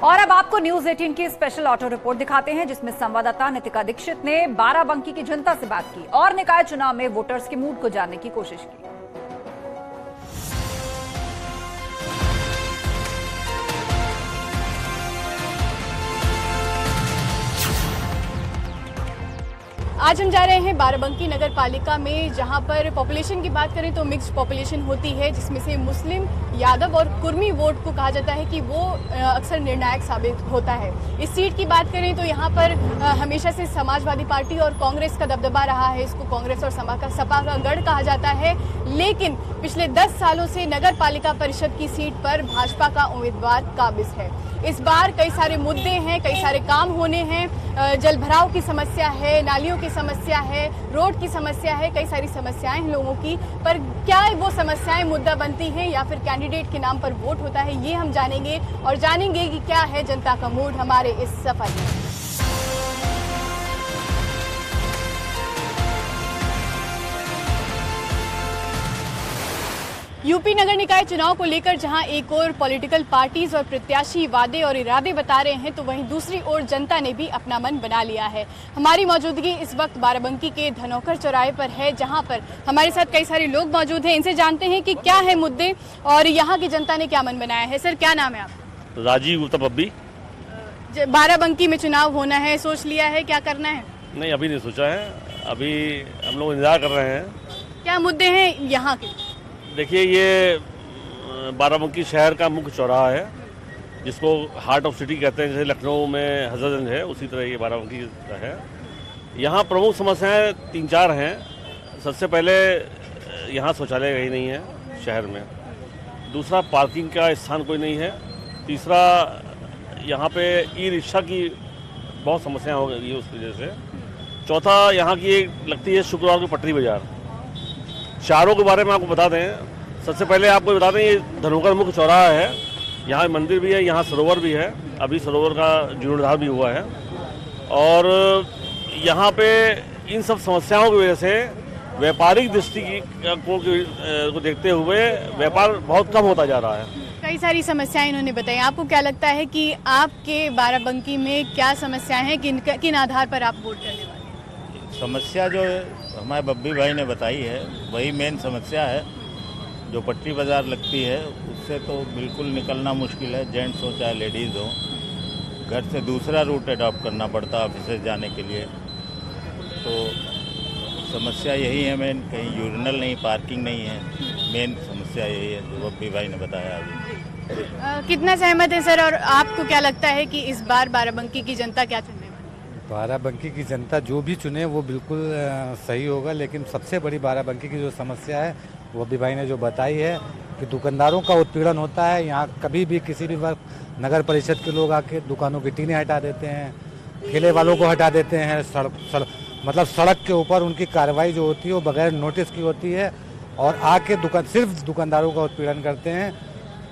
और अब आपको न्यूज 18 की स्पेशल ऑटो रिपोर्ट दिखाते हैं, जिसमें संवाददाता नितिका दीक्षित ने बाराबंकी की जनता से बात की और निकाय चुनाव में वोटर्स के मूड को जानने की कोशिश की। आज हम जा रहे हैं बाराबंकी नगर पालिका में, जहां पर पॉपुलेशन की बात करें तो मिक्स्ड पॉपुलेशन होती है, जिसमें से मुस्लिम, यादव और कुर्मी वोट को कहा जाता है कि वो अक्सर निर्णायक साबित होता है। इस सीट की बात करें तो यहाँ पर हमेशा से समाजवादी पार्टी और कांग्रेस का दबदबा रहा है। इसको कांग्रेस और सपा का गढ़ कहा जाता है, लेकिन पिछले 10 सालों से नगर पालिका परिषद की सीट पर भाजपा का उम्मीदवार काबिज है। इस बार कई सारे मुद्दे हैं, कई सारे काम होने हैं। जल भराव की समस्या है, नालियों की समस्या है, रोड की समस्या है, कई सारी समस्याएं हैं लोगों की। पर क्या वो समस्याएं मुद्दा बनती हैं या फिर कैंडिडेट के नाम पर वोट होता है, ये हम जानेंगे और जानेंगे कि क्या है जनता का मूड हमारे इस सफर में। यूपी नगर निकाय चुनाव को लेकर जहां एक ओर पॉलिटिकल पार्टीज और प्रत्याशी वादे और इरादे बता रहे हैं, तो वहीं दूसरी ओर जनता ने भी अपना मन बना लिया है। हमारी मौजूदगी इस वक्त बाराबंकी के धनौकर चौराहे पर है, जहां पर हमारे साथ कई सारे लोग मौजूद हैं। इनसे जानते हैं कि क्या है मुद्दे और यहाँ की जनता ने क्या मन बनाया है। सर, क्या नाम है आपका? राजीव गुप्ता बब्बी। बाराबंकी में चुनाव होना है, सोच लिया है क्या करना है? नहीं, अभी नहीं सोचा है, अभी हम लोग इंतजार कर रहे हैं। क्या मुद्दे हैं यहाँ के? देखिए, ये बाराबंकी शहर का मुख्य चौराहा है, जिसको हार्ट ऑफ सिटी कहते हैं। जैसे लखनऊ में हजरतगंज है, उसी तरह ये बाराबंकी का है। यहाँ प्रमुख समस्याएं 3-4 हैं। सबसे पहले यहाँ शौचालय कहीं नहीं है शहर में। दूसरा, पार्किंग का स्थान कोई नहीं है। तीसरा, यहाँ पे ई रिक्शा की बहुत समस्याएं हो गई है उस वजह से। चौथा, यहाँ की एक लगती है शुक्रवार को पटरी बाजार। चारों के बारे में आपको बता दें। सबसे पहले आपको बता दें, ये धनौकर मुख्य चौराहा है, यहाँ मंदिर भी है, यहाँ सरोवर भी है, अभी सरोवर का जीर्णोद्धार भी हुआ है। और यहाँ पे इन सब समस्याओं की वजह से व्यापारिक दृष्टि को देखते हुए व्यापार बहुत कम होता जा रहा है। कई सारी समस्याएं इन्होंने बताई। आपको क्या लगता है कि आपके बाराबंकी में क्या समस्याएं हैं, किन आधार पर आप वोट करने वाले हैं? समस्या जो हमारे बब्बी भाई ने बताई है वही मेन समस्या है। जो पट्टी बाज़ार लगती है उससे तो बिल्कुल निकलना मुश्किल है, जेंट्स हो चाहे लेडीज़ हो। घर से दूसरा रूट अडॉप्ट करना पड़ता है ऑफिस जाने के लिए। तो समस्या यही है मेन, कहीं यूरिनल नहीं, पार्किंग नहीं है। मेन समस्या यही है जो बब्बी भाई ने बताया अभी। कितना सहमत है सर, और आपको क्या लगता है कि इस बार बाराबंकी की जनता क्या चुने? बाराबंकी की जनता जो भी चुने वो बिल्कुल सही होगा, लेकिन सबसे बड़ी बाराबंकी की जो समस्या है वो भी भाई ने जो बताई है कि दुकानदारों का उत्पीड़न होता है। यहाँ कभी भी किसी भी वक्त नगर परिषद के लोग आके दुकानों की टीनें हटा देते हैं, ठेले वालों को हटा देते हैं। मतलब सड़क के ऊपर उनकी कार्रवाई जो होती है वो बगैर नोटिस की होती है और आके सिर्फ दुकानदारों का उत्पीड़न करते हैं।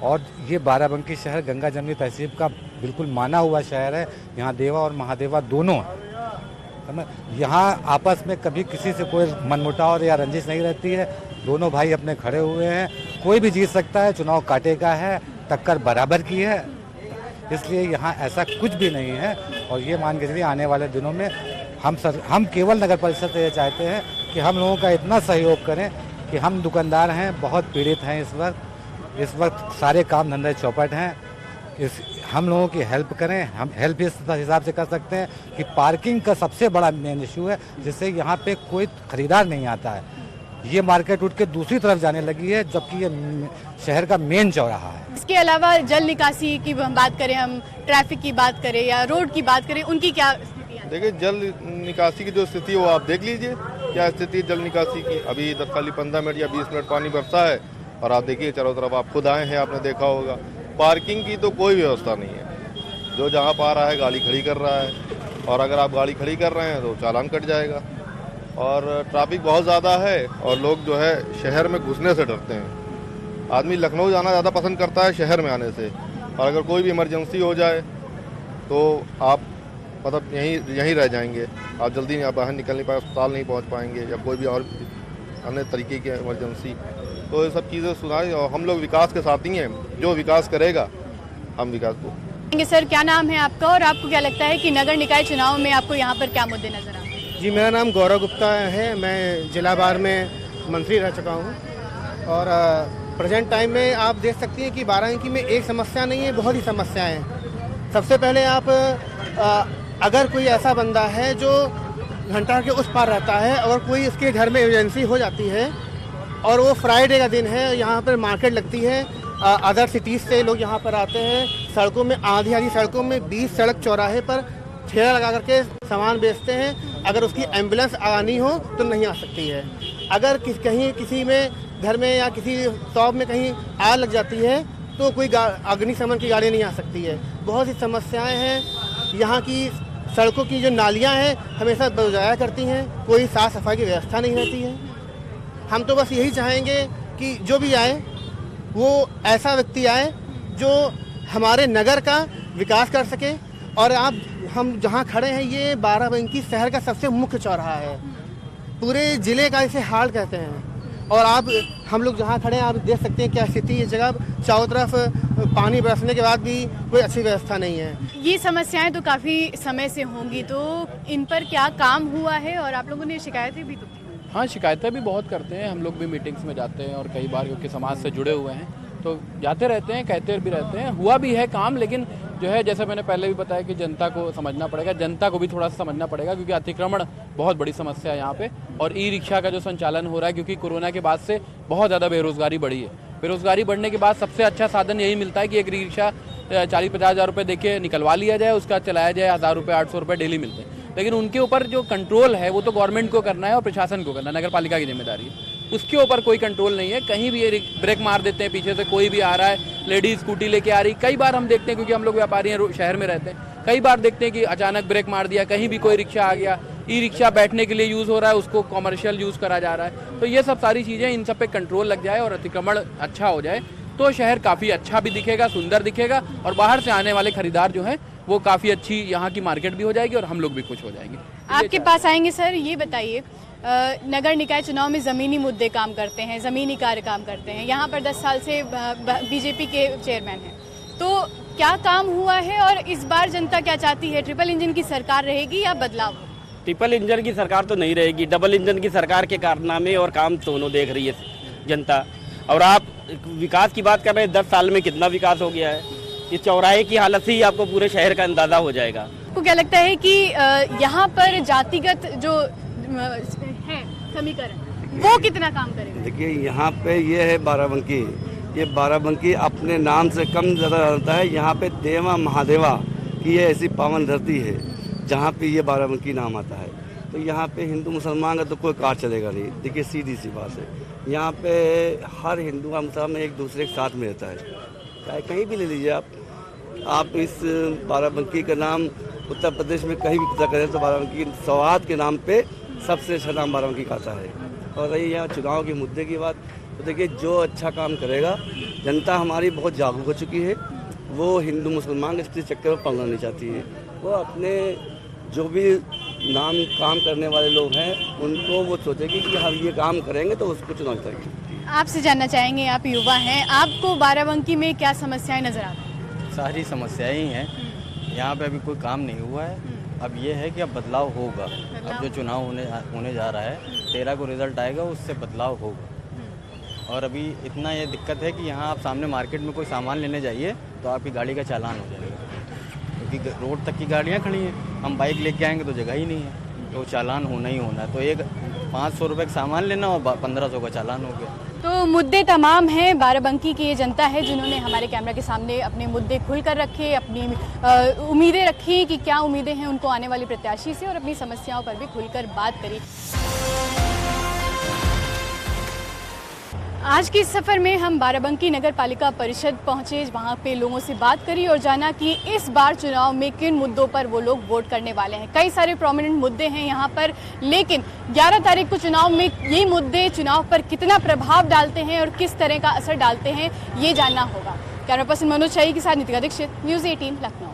और ये बाराबंकी शहर गंगा जमुनी तहसीब का बिल्कुल माना हुआ शहर है। यहाँ देवा और महादेवा दोनों हैं। यहाँ आपस में कभी किसी से कोई मनमुटाव या रंजिश नहीं रहती है। दोनों भाई अपने खड़े हुए हैं, कोई भी जीत सकता है, चुनाव कांटे का है, टक्कर बराबर की है। इसलिए यहाँ ऐसा कुछ भी नहीं है। और ये मान के चलिए आने वाले दिनों में हम केवल नगर परिषद से ये चाहते हैं कि हम लोगों का इतना सहयोग करें कि हम दुकानदार हैं, बहुत पीड़ित हैं इस वक्त सारे काम धंधे चौपट हैं। हम लोगों की हेल्प करें। हम हेल्प इस हिसाब से कर सकते हैं कि पार्किंग का सबसे बड़ा मेन इशू है, जिससे यहाँ पे कोई खरीदार नहीं आता है। ये मार्केट उठ के दूसरी तरफ जाने लगी है, जबकि ये शहर का मेन चौराहा है। इसके अलावा जल निकासी की बात करें, हम ट्रैफिक की बात करें या रोड की बात करें, उनकी क्या स्थिति है? देखिए, जल निकासी की जो स्थिति है वो आप देख लीजिए क्या स्थिति है जल निकासी की। अभी 15 मिनट या 20 मिनट पानी बरसा है और आप देखिए चारों तरफ, आप खुद आए हैं, आपने देखा होगा। पार्किंग की तो कोई व्यवस्था नहीं है। जो जहाँ पा रहा है गाड़ी खड़ी कर रहा है, और अगर आप गाड़ी खड़ी कर रहे हैं तो चालान कट जाएगा। और ट्रैफिक बहुत ज़्यादा है और लोग जो है शहर में घुसने से डरते हैं। आदमी लखनऊ जाना ज़्यादा पसंद करता है शहर में आने से, और अगर कोई भी इमरजेंसी हो जाए तो आप मतलब यहीं रह जाएंगे। आप जल्दी नहीं बाहर निकल नहीं पाए, अस्पताल नहीं पहुँच पाएंगे या कोई भी और अन्य तरीके की इमरजेंसी। तो ये सब चीज़ें सुधारें और हम लोग विकास के साथी हैं। जो विकास करेगा हम विकास को सर, क्या नाम है आपका और आपको क्या लगता है कि नगर निकाय चुनाव में आपको यहाँ पर क्या मुद्दे नजर आते हैं? जी, मेरा नाम गौरव गुप्ता है। मैं जिला बार में मंत्री रह चुका हूँ और प्रेजेंट टाइम में आप देख सकती हैं कि बाराबंकी में एक समस्या नहीं है, बहुत ही समस्याएं हैं। सबसे पहले आप अगर कोई ऐसा बंदा है जो घंटा के उस पार रहता है और कोई इसके घर में इमरजेंसी हो जाती है और वो फ्राइडे का दिन है, यहाँ पर मार्केट लगती है, अदर सिटीज़ से लोग यहाँ पर आते हैं, सड़कों में आधी सड़कों में 20 सड़क चौराहे पर ठेला लगा करके सामान बेचते हैं। अगर उसकी एम्बुलेंस आनी हो तो नहीं आ सकती है। अगर कहीं किसी में घर में या किसी शॉप में कहीं आग लग जाती है तो कोई अग्निशमन की गाड़ी नहीं आ सकती है। बहुत सी समस्याएं हैं। यहाँ की सड़कों की जो नालियाँ हैं हमेशा बजाया करती हैं, कोई साफ़ सफाई की व्यवस्था नहीं रहती है। हम तो बस यही चाहेंगे कि जो भी आए वो ऐसा व्यक्ति आए जो हमारे नगर का विकास कर सके। और हम जहाँ खड़े हैं ये बाराबंकी शहर का सबसे मुख्य चौराहा है, पूरे ज़िले का इसे हाल कहते हैं। और हम लोग जहाँ खड़े हैं आप देख सकते हैं क्या स्थिति है। जगह चारों तरफ पानी बरसने के बाद भी कोई अच्छी व्यवस्था नहीं है। ये समस्याएं तो काफ़ी समय से होंगी, तो इन पर क्या काम हुआ है और आप लोगों ने शिकायतें भी तो की? हाँ, शिकायतें भी बहुत करते हैं। हम लोग भी मीटिंग्स में जाते हैं और कई बार क्योंकि समाज से जुड़े हुए हैं तो जाते रहते हैं, कहते भी रहते हैं। हुआ भी है काम, लेकिन जो है जैसे मैंने पहले भी बताया कि जनता को समझना पड़ेगा, जनता को भी थोड़ा सा समझना पड़ेगा क्योंकि अतिक्रमण बहुत बड़ी समस्या है यहाँ पे। और ई रिक्शा का जो संचालन हो रहा है, क्योंकि कोरोना के बाद से बहुत ज़्यादा बेरोजगारी बढ़ी है। बेरोजगारी बढ़ने के बाद सबसे अच्छा साधन यही मिलता है कि एक रिक्शा 40-50 हज़ार रुपये देके निकलवा लिया जाए, उसका चलाया जाए, 1000 रुपये 800 रुपये डेली मिलते हैं। लेकिन उनके ऊपर जो कंट्रोल है वो तो गवर्नमेंट को करना है और प्रशासन को करना है, नगर पालिका की जिम्मेदारी है। उसके ऊपर कोई कंट्रोल नहीं है। कहीं भी ये ब्रेक मार देते हैं, पीछे से कोई भी आ रहा है, लेडीज स्कूटी लेके आ रही। कई बार हम देखते हैं क्योंकि हम लोग व्यापारी हैं, शहर में रहते हैं, कई बार देखते हैं कि अचानक ब्रेक मार दिया, कहीं भी कोई रिक्शा आ गया। ई रिक्शा बैठने के लिए यूज़ हो रहा है, उसको कॉमर्शियल यूज़ करा जा रहा है। तो ये सब सारी चीज़ें, इन सब पे कंट्रोल लग जाए और अतिक्रमण अच्छा हो जाए तो शहर काफ़ी अच्छा भी दिखेगा, सुंदर दिखेगा और बाहर से आने वाले खरीदार जो हैं वो काफ़ी अच्छी यहाँ की मार्केट भी हो जाएगी और हम लोग भी खुश हो जाएंगे। आपके पास आएंगे सर, ये बताइए, नगर निकाय चुनाव में ज़मीनी मुद्दे काम करते हैं, ज़मीनी कार्य काम करते हैं। यहाँ पर 10 साल से बीजेपी के चेयरमैन हैं, तो क्या काम हुआ है और इस बार जनता क्या चाहती है? ट्रिपल इंजन की सरकार रहेगी या बदलाव? ट्रिपल इंजन की सरकार तो नहीं रहेगी, डबल इंजन की सरकार के कारनामे और काम दोनों देख रही है जनता। और आप विकास की बात कर रहे हैं, 10 साल में कितना विकास हो गया है, ये चौराहे की हालत से ही आपको पूरे शहर का अंदाजा हो जाएगा। आपको क्या लगता है कि यहाँ पर जातिगत जो है समीकरण वो कितना काम करेगा? देखिए, यहाँ पे ये है बाराबंकी, ये बाराबंकी अपने नाम से कम ज़्यादा रहता है। यहाँ पे देवा महादेवा की ये ऐसी पावन धरती है जहाँ पे ये बाराबंकी नाम आता है। तो यहाँ पे हिंदू मुसलमान का तो कोई कार चलेगा नहीं। देखिए, सीधी सी बात है, यहाँ पे हर हिंदू का मुसलमान एक दूसरे के साथ में रहता है। चाहे कहीं भी ले लीजिए आप इस बाराबंकी का नाम उत्तर प्रदेश में कहीं भी पता करें तो बाराबंकी सौहार्द के नाम पे सबसे अच्छा नाम बाराबंकी का आता है। और रही यहाँ चुनाव के मुद्दे की बात, तो देखिए जो अच्छा काम करेगा, जनता हमारी बहुत जागरूक हो चुकी है। वो हिंदू मुसलमान के चक्कर में पड़ना नहीं चाहती है। वो अपने जो भी नाम काम करने वाले लोग हैं उनको वो सोचेगी कि हम ये काम करेंगे तो उसको चुनाव करेंगे। आपसे जानना चाहेंगे, आप युवा हैं, आपको बाराबंकी में क्या समस्याएं नजर आती हैं? सारी समस्याएं ही हैं। यहाँ पे अभी कोई काम नहीं हुआ है। अब ये है कि अब बदलाव होगा। अब जो चुनाव होने जा रहा है, 13 को रिजल्ट आएगा, उससे बदलाव होगा। और अभी इतना ये दिक्कत है कि यहाँ आप सामने मार्केट में कोई सामान लेने जाइए तो आपकी गाड़ी का चालान हो जाएगा, क्योंकि रोड तक की गाड़ियाँ खड़ी हैं। हम बाइक लेके आएंगे तो जगह ही नहीं है, तो चालान होना ही होना है। तो एक 500 रुपये का सामान लेना और 1500 का चालान हो गया। तो मुद्दे तमाम हैं। बाराबंकी की ये जनता है जिन्होंने हमारे कैमरा के सामने अपने मुद्दे खुलकर रखे, अपनी उम्मीदें रखी कि क्या उम्मीदें हैं उनको आने वाले प्रत्याशी से, और अपनी समस्याओं पर भी खुलकर बात करी। आज के इस सफ़र में हम बाराबंकी नगर पालिका परिषद पहुंचे, वहां पे लोगों से बात करी और जाना कि इस बार चुनाव में किन मुद्दों पर वो लोग वोट करने वाले हैं। कई सारे प्रोमिनेंट मुद्दे हैं यहाँ पर, लेकिन 11 तारीख को चुनाव में ये मुद्दे चुनाव पर कितना प्रभाव डालते हैं और किस तरह का असर डालते हैं, ये जानना होगा। कैमरा पर्सन मनोज शाही के साथ नितिका दीक्षित, न्यूज़ 18 लखनऊ।